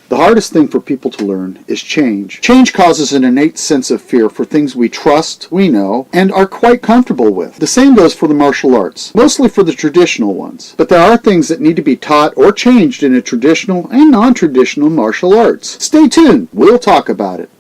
The hardest thing for people to learn is change. Change causes an innate sense of fear for things we trust, we know, and are quite comfortable with. The same goes for the martial arts, mostly for the traditional ones. But there are things that need to be taught or changed in a traditional and non-traditional martial arts. Stay tuned, we'll talk about it.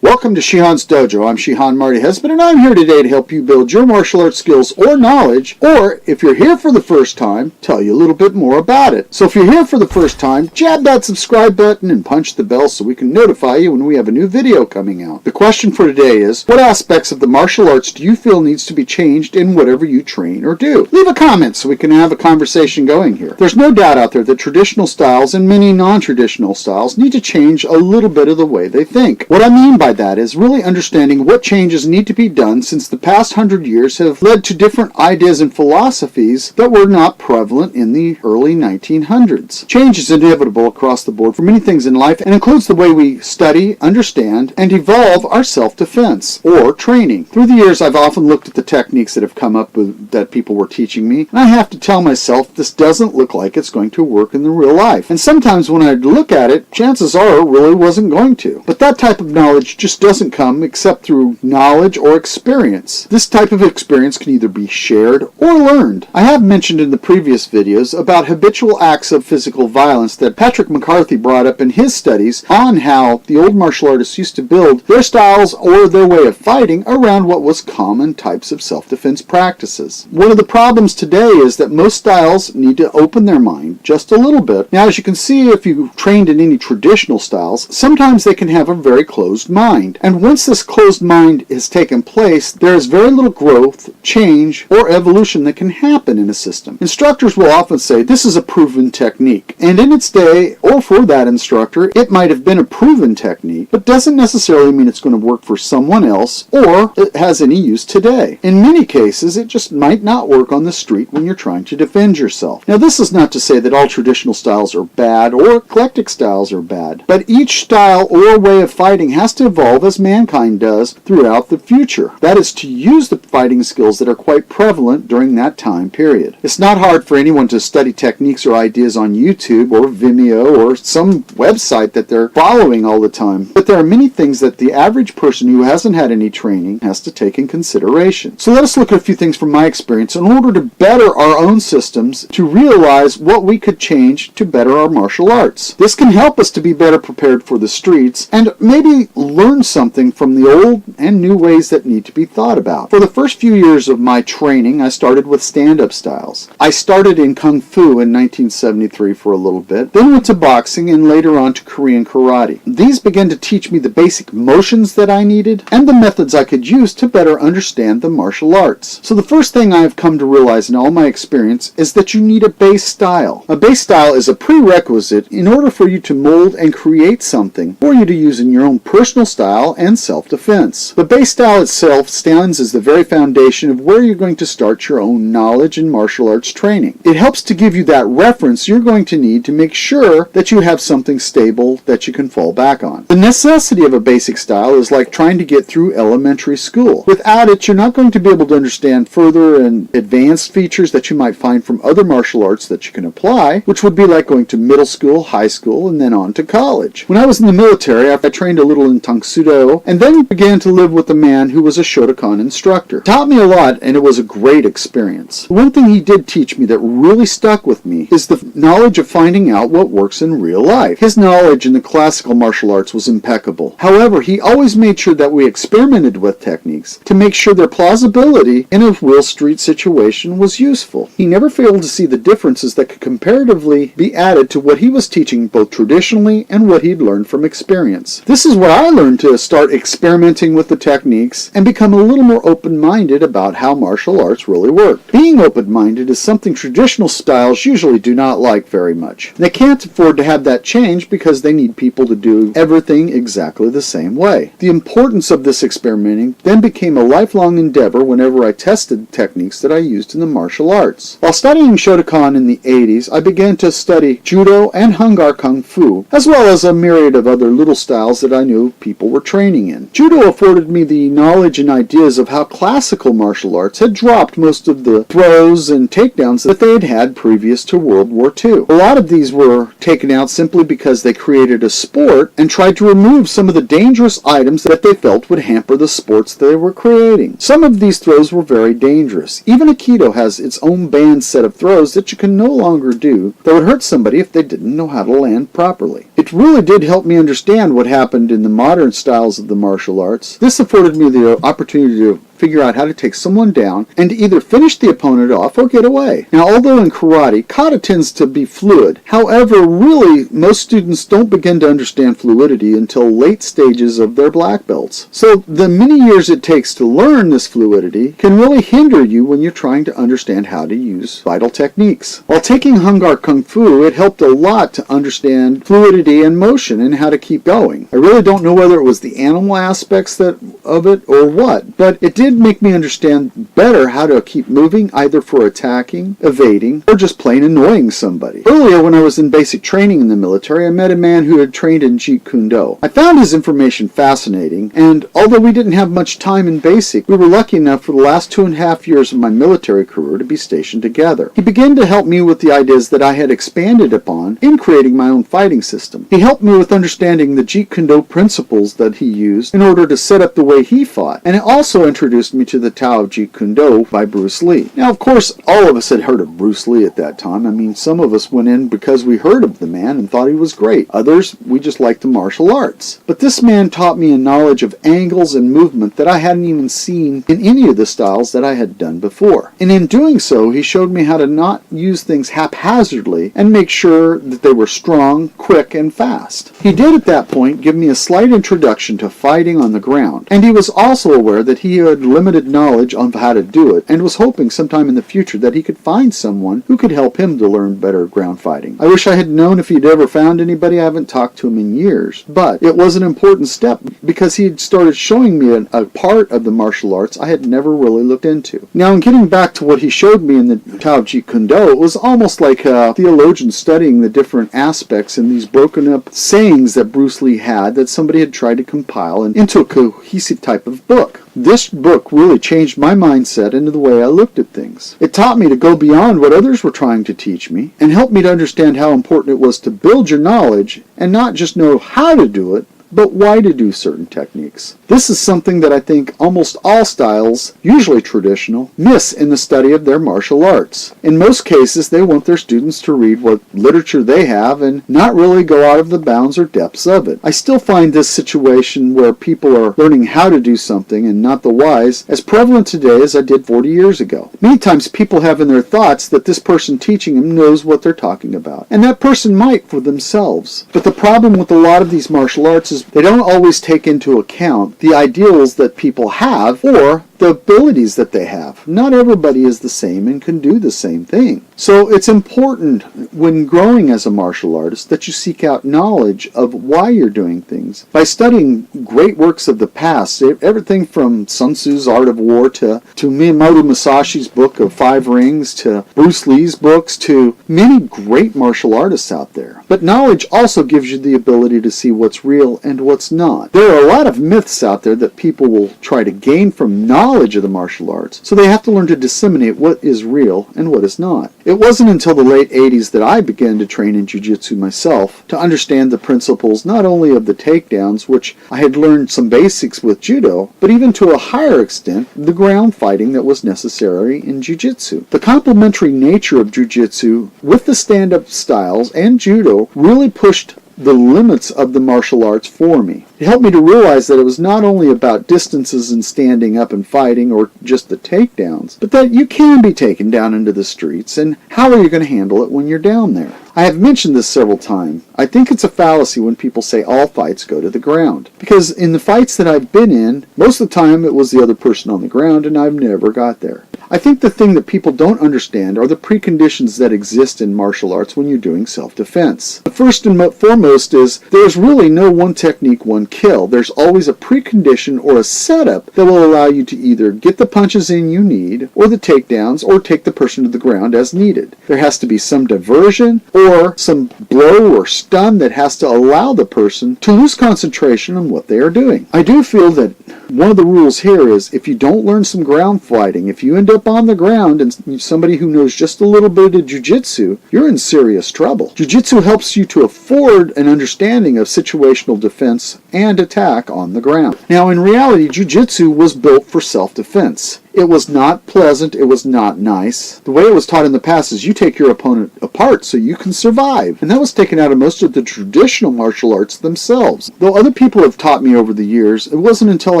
Welcome to Shihan's Dojo. I'm Shihan Marty Husband, and I'm here today to help you build your martial arts skills or knowledge, or if you're here for the first time, tell you a little bit more about it. So if you're here for the first time, jab that subscribe button and punch the bell so we can notify you when we have a new video coming out. The question for today is, what aspects of the martial arts do you feel needs to be changed in whatever you train or do? Leave a comment so we can have a conversation going here. There's no doubt out there that traditional styles and many non-traditional styles need to change a little bit of the way they think. What I mean by that is really understanding what changes need to be done, since the past 100 years have led to different ideas and philosophies that were not prevalent in the early 1900s. Change is inevitable across the board for many things in life and includes the way we study, understand, and evolve our self-defense or training. Through the years, I've often looked at the techniques that have come up with that people were teaching me, and I have to tell myself this doesn't look like it's going to work in the real life. And sometimes when I look at it, chances are it really wasn't going to. But that type of knowledge just doesn't come except through knowledge or experience. This type of experience can either be shared or learned. I have mentioned in the previous videos about habitual acts of physical violence that Patrick McCarthy brought up in his studies on how the old martial artists used to build their styles or their way of fighting around what was common types of self-defense practices. One of the problems today is that most styles need to open their mind just a little bit. Now, as you can see, if you trained in any traditional styles, sometimes they can have a very closed mind. And once this closed mind has taken place, there is very little growth, change, or evolution that can happen in a system. Instructors will often say this is a proven technique, and in its day, or for that instructor, it might have been a proven technique, but doesn't necessarily mean it's going to work for someone else or it has any use today. In many cases, it just might not work on the street when you're trying to defend yourself. Now, this is not to say that all traditional styles are bad or eclectic styles are bad, but each style or way of fighting has to evolve as mankind does throughout the future. That is, to use the fighting skills that are quite prevalent during that time period. It's not hard for anyone to study techniques or ideas on YouTube or Vimeo or some website that they're following all the time. But there are many things that the average person who hasn't had any training has to take in consideration. So let us look at a few things from my experience in order to better our own systems, to realize what we could change to better our martial arts. This can help us to be better prepared for the streets and maybe learn something from the old and new ways that need to be thought about. For the first few years of my training, I started with stand-up styles. I started in Kung Fu in 1973 for a little bit, then went to boxing and later on to Korean karate. These began to teach me the basic motions that I needed and the methods I could use to better understand the martial arts. So the first thing I have come to realize in all my experience is that you need a base style. A base style is a prerequisite in order for you to mold and create something for you to use in your own personal style and self-defense. The base style itself stands as the very foundation of where you're going to start your own knowledge in martial arts training. It helps to give you that reference you're going to need to make sure that you have something stable that you can fall back on. The necessity of a basic style is like trying to get through elementary school. Without it, you're not going to be able to understand further and advanced features that you might find from other martial arts that you can apply, which would be like going to middle school, high school, and then on to college. When I was in the military, I trained a little in Tangsudo, and then began to live with a man who was a Shotokan instructor. It taught me a lot, and it was a great experience. One thing he did teach me that really stuck with me is the knowledge of finding out what works in real life. His knowledge in the classical martial arts was impeccable. However, he always made sure that we experimented with techniques to make sure their plausibility in a real street situation was useful. He never failed to see the differences that could comparatively be added to what he was teaching both traditionally and what he'd learned from experience. This is where I learned to start experimenting with the techniques and become a little more open-minded about how martial arts really work. Being open-minded is something traditional styles usually do not like very much. They can't afford to have that change because they need people to do everything exactly the same way. The importance of this experimenting then became a lifelong endeavor whenever I tested techniques that I used in the martial arts. While studying Shotokan in the 80s, I began to study Judo and Hungar Kung Fu, as well as a myriad of other little styles that I knew people people were training in. Judo afforded me the knowledge and ideas of how classical martial arts had dropped most of the throws and takedowns that they had had previous to World War II. A lot of these were taken out simply because they created a sport and tried to remove some of the dangerous items that they felt would hamper the sports they were creating. Some of these throws were very dangerous. Even Aikido has its own banned set of throws that you can no longer do that would hurt somebody if they didn't know how to land properly. It really did help me understand what happened in the modern styles of the martial arts. This afforded me the opportunity to figure out how to take someone down and to either finish the opponent off or get away. Now, although in karate, kata tends to be fluid. However, really, most students don't begin to understand fluidity until late stages of their black belts. So the many years it takes to learn this fluidity can really hinder you when you're trying to understand how to use vital techniques. While taking Hung Gar Kung Fu, it helped a lot to understand fluidity and motion and how to keep going. I really don't know whether it was the animal aspects of it or what, but it did make me understand better how to keep moving, either for attacking, evading, or just plain annoying somebody. Earlier, when I was in basic training in the military, I met a man who had trained in Jeet Kune Do. I found his information fascinating, and although we didn't have much time in basic, we were lucky enough for the last 2.5 years of my military career to be stationed together. He began to help me with the ideas that I had expanded upon in creating my own fighting system. He helped me with understanding the Jeet Kune Do principles that he used in order to set up the way he fought, and it also introduced me to the Tao of Jeet Kune Do by Bruce Lee. Now, of course, all of us had heard of Bruce Lee at that time. I mean, some of us went in because we heard of the man and thought he was great. Others, we just liked the martial arts. But this man taught me a knowledge of angles and movement that I hadn't even seen in any of the styles that I had done before. And in doing so, he showed me how to not use things haphazardly and make sure that they were strong, quick, and fast. He did at that point give me a slight introduction to fighting on the ground, and he was also aware that he had limited knowledge on how to do it and was hoping sometime in the future that he could find someone who could help him to learn better ground fighting. I wish I had known if he'd ever found anybody. I haven't talked to him in years, but it was an important step because he had started showing me a part of the martial arts I had never really looked into. Now, in getting back to what he showed me in the Tao of Jeet Kune Do, it was almost like a theologian studying the different aspects in these broken up sayings that Bruce Lee had that somebody had tried to compile into a cohesive type of book. This book really changed my mindset into the way I looked at things. It taught me to go beyond what others were trying to teach me and helped me to understand how important it was to build your knowledge and not just know how to do it, but why to do certain techniques. This is something that I think almost all styles, usually traditional, miss in the study of their martial arts. In most cases, they want their students to read what literature they have and not really go out of the bounds or depths of it. I still find this situation where people are learning how to do something and not the whys as prevalent today as I did 40 years ago. Many times people have in their thoughts that this person teaching them knows what they're talking about, and that person might for themselves. But the problem with a lot of these martial arts is they don't always take into account the ideals that people have or the abilities that they have. Not everybody is the same and can do the same thing. So it's important when growing as a martial artist that you seek out knowledge of why you're doing things. By studying great works of the past, everything from Sun Tzu's Art of War to Miyamoto Musashi's book of 5 Rings to Bruce Lee's books to many great martial artists out there. But knowledge also gives you the ability to see what's real and what's not. There are a lot of myths out there that people will try to gain from knowledge of the martial arts, so they have to learn to disseminate what is real and what is not. It wasn't until the late 80s that I began to train in jiu-jitsu myself to understand the principles not only of the takedowns, which I had learned some basics with judo, but even to a higher extent, the ground fighting that was necessary in jiu-jitsu. The complementary nature of jiu-jitsu with the stand-up styles and judo really pushed the limits of the martial arts for me. It helped me to realize that it was not only about distances and standing up and fighting or just the takedowns, but that you can be taken down into the streets, and how are you going to handle it when you're down there? I have mentioned this several times. I think it's a fallacy when people say all fights go to the ground. Because in the fights that I've been in, most of the time it was the other person on the ground and I've never got there. I think the thing that people don't understand are the preconditions that exist in martial arts when you're doing self-defense. The first and foremost is there's really no one technique, one kill. There's always a precondition or a setup that will allow you to either get the punches in you need, or the takedowns, or take the person to the ground as needed. There has to be some diversion or some blow or stun that has to allow the person to lose concentration on what they are doing. I do feel that one of the rules here is if you don't learn some ground fighting, if you end up on the ground and somebody who knows just a little bit of jujitsu, you're in serious trouble. Jujitsu helps you to afford an understanding of situational defense and attack on the ground. Now, in reality, jujitsu was built for self-defense. It was not pleasant. It was not nice. The way it was taught in the past is you take your opponent apart so you can survive. And that was taken out of most of the traditional martial arts themselves. Though other people have taught me over the years, it wasn't until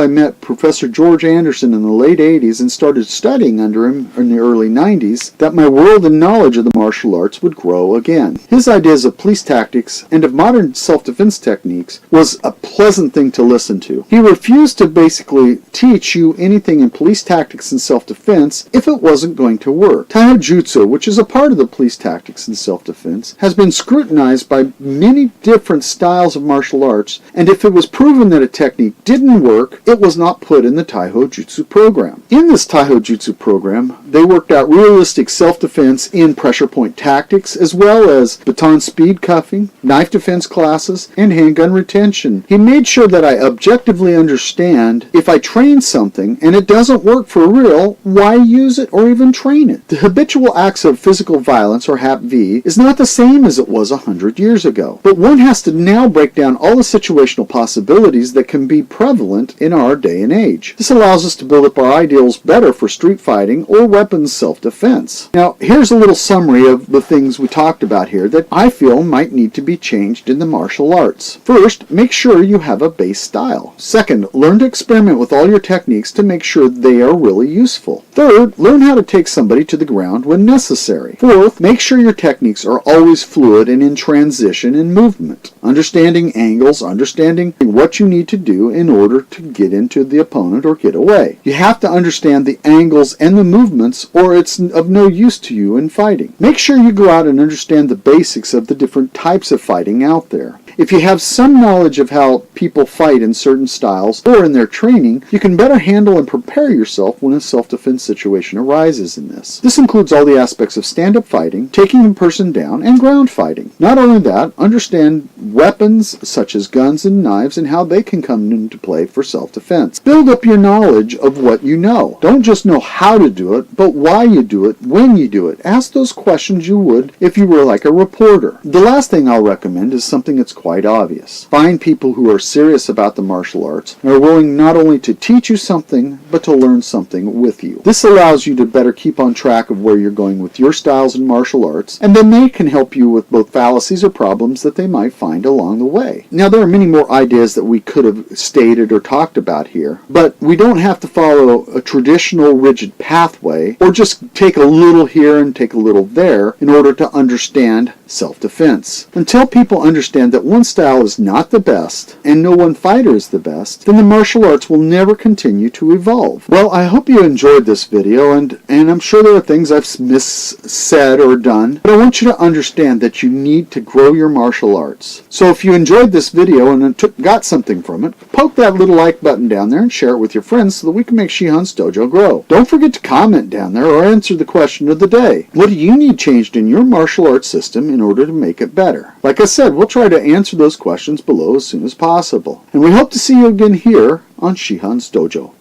I met Professor George Anderson in the late 80s and started studying under him in the early 90s that my world and knowledge of the martial arts would grow again. His ideas of police tactics and of modern self-defense techniques was a pleasant thing to listen to. He refused to basically teach you anything in police tactics and self-defense if it wasn't going to work. Taijutsu, which is a part of the police tactics and self-defense, has been scrutinized by many different styles of martial arts, and if it was proven that a technique didn't work, it was not put in the Taijutsu program. In this Taijutsu program, they worked out realistic self-defense in pressure point tactics, as well as baton speed cuffing, knife defense classes, and handgun retention. He made sure that I objectively understand if I train something and it doesn't work for real, why use it or even train it? The habitual acts of physical violence, or HAP-V, is not the same as it was 100 years ago. But one has to now break down all the situational possibilities that can be prevalent in our day and age. This allows us to build up our ideals better for street fighting or weapons self-defense. Now, here's a little summary of the things we talked about here that I feel might need to be changed in the martial arts. First, make sure you have a base style. Second, learn to experiment with all your techniques to make sure they are really useful. Third, learn how to take somebody to the ground when necessary. Fourth, make sure your techniques are always fluid and in transition and movement. Understanding angles, understanding what you need to do in order to get into the opponent or get away. You have to understand the angles and the movements or it's of no use to you in fighting. Make sure you go out and understand the basics of the different types of fighting out there. If you have some knowledge of how people fight in certain styles or in their training, you can better handle and prepare yourself when a self-defense situation arises in this. This includes all the aspects of stand-up fighting, taking a person down, and ground fighting. Not only that, understand weapons such as guns and knives and how they can come into play for self-defense. Build up your knowledge of what you know. Don't just know how to do it, but why you do it, when you do it. Ask those questions you would if you were like a reporter. The last thing I'll recommend is something that's quite obvious. Find people who are serious about the martial arts and are willing not only to teach you something, but to learn something with you. This allows you to better keep on track of where you're going with your styles in martial arts, and then they can help you with both fallacies or problems that they might find along the way. Now, there are many more ideas that we could have stated or talked about here, but we don't have to follow a traditional rigid pathway or just take a little here and take a little there in order to understand self-defense. Until people understand that one style is not the best and no one fighter is the best, then the martial arts will never continue to evolve. Well, I hope you enjoyed this video, and I'm sure there are things I've missaid or done, but I want you to understand that you need to grow your martial arts. So if you enjoyed this video and got something from it, poke that little like button down there and share it with your friends so that we can make Shihan's Dojo grow. Don't forget to comment down there or answer the question of the day. What do you need changed in your martial arts system in order to make it better? Like I said, we'll try to answer those questions below as soon as possible. And we hope to see you again here on Shihan's Dojo.